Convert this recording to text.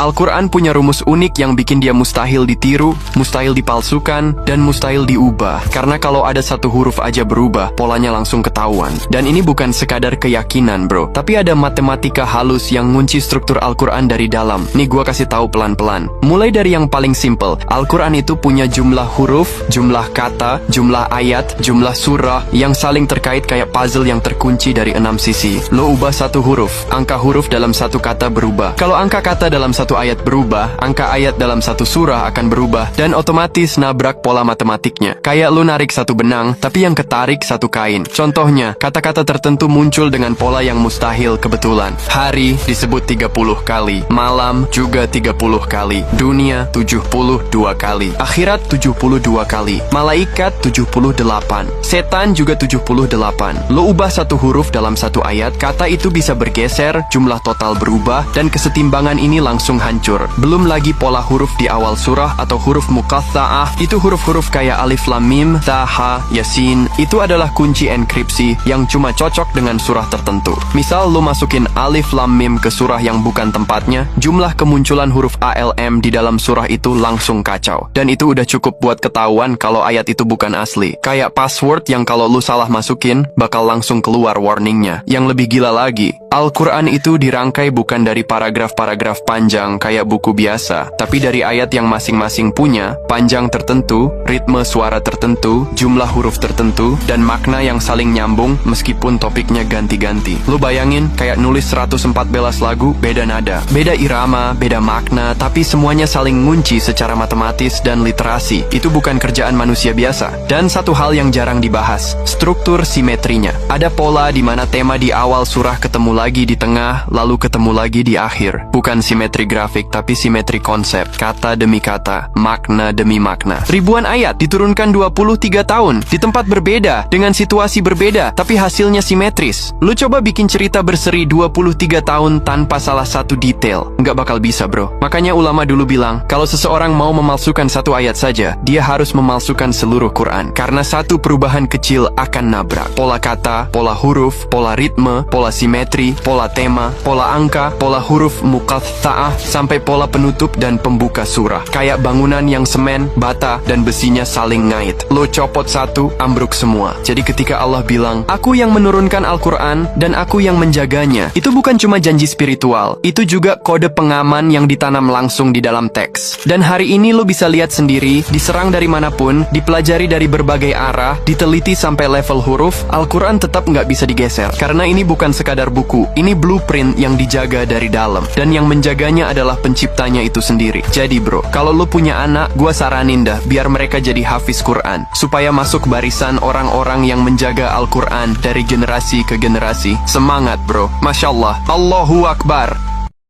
Al-Quran punya rumus unik yang bikin dia mustahil ditiru, mustahil dipalsukan, dan mustahil diubah. Karena kalau ada satu huruf aja berubah, polanya langsung ketahuan. Dan ini bukan sekadar keyakinan bro, tapi ada matematika halus yang ngunci struktur Al-Quran dari dalam. Nih gua kasih tahu pelan-pelan. Mulai dari yang paling simple, Al-Quran itu punya jumlah huruf, jumlah kata, jumlah ayat, jumlah surah yang saling terkait kayak puzzle yang terkunci dari 6 sisi. Lo ubah satu huruf, angka huruf dalam satu kata berubah. Kalau angka kata dalam satu ayat berubah, angka ayat dalam satu surah akan berubah, dan otomatis nabrak pola matematiknya. Kayak lo narik satu benang, tapi yang ketarik satu kain. Contohnya, kata-kata tertentu muncul dengan pola yang mustahil kebetulan. Hari disebut 30 kali, malam juga 30 kali, dunia 72 kali, akhirat 72 kali, malaikat 78, setan juga 78. Lo ubah satu huruf dalam satu ayat, kata itu bisa bergeser, jumlah total berubah, dan kesetimbangan ini langsung hancur. Belum lagi pola huruf di awal surah atau huruf muqatta'ah, itu huruf-huruf kayak alif lam mim, ta, ha, yasin, itu adalah kunci enkripsi yang cuma cocok dengan surah tertentu. Misal lo masukin alif lam mim ke surah yang bukan tempatnya, jumlah kemunculan huruf ALM di dalam surah itu langsung kacau. Dan itu udah cukup buat ketahuan kalau ayat itu bukan asli. Kayak password yang kalau lo salah masukin, bakal langsung keluar warningnya. Yang lebih gila lagi, Al-Quran itu dirangkai bukan dari paragraf-paragraf panjang kayak buku biasa, tapi dari ayat yang masing-masing punya panjang tertentu, ritme suara tertentu, jumlah huruf tertentu, dan makna yang saling nyambung meskipun topiknya ganti-ganti. Lu bayangin kayak nulis 114 lagu, beda nada, beda irama, beda makna, tapi semuanya saling ngunci secara matematis dan literasi. Itu bukan kerjaan manusia biasa. Dan satu hal yang jarang dibahas, struktur simetrinya. Ada pola di mana tema di awal surah ketemu lagi di tengah, lalu ketemu lagi di akhir. Bukan simetri grafik, tapi simetri konsep. Kata demi kata, makna demi makna. Ribuan ayat diturunkan 23 tahun, di tempat berbeda, dengan situasi berbeda, tapi hasilnya simetris. Lu coba bikin cerita berseri 23 tahun tanpa salah satu detail. Nggak bakal bisa bro. Makanya ulama dulu bilang, kalau seseorang mau memalsukan satu ayat saja, dia harus memalsukan seluruh Quran. Karena satu perubahan kecil akan nabrak. Pola kata, pola huruf, pola ritme, pola simetri, pola tema, pola angka, pola huruf muqatta'ah, sampai pola penutup dan pembuka surah. Kayak bangunan yang semen, bata, dan besinya saling ngait. Lo copot satu, ambruk semua. Jadi ketika Allah bilang, aku yang menurunkan Al-Quran dan aku yang menjaganya, itu bukan cuma janji spiritual, itu juga kode pengaman yang ditanam langsung di dalam teks. Dan hari ini lo bisa lihat sendiri, diserang dari manapun, dipelajari dari berbagai arah, diteliti sampai level huruf, Al-Quran tetap nggak bisa digeser. Karena ini bukan sekadar buku, ini blueprint yang dijaga dari dalam. Dan yang menjaganya adalah penciptanya itu sendiri. Jadi bro, kalau lo punya anak, gua saranin dah, biar mereka jadi hafiz Quran. Supaya masuk barisan orang-orang yang menjaga Al-Quran dari generasi ke generasi. Semangat bro, Masya Allah, Allahu Akbar.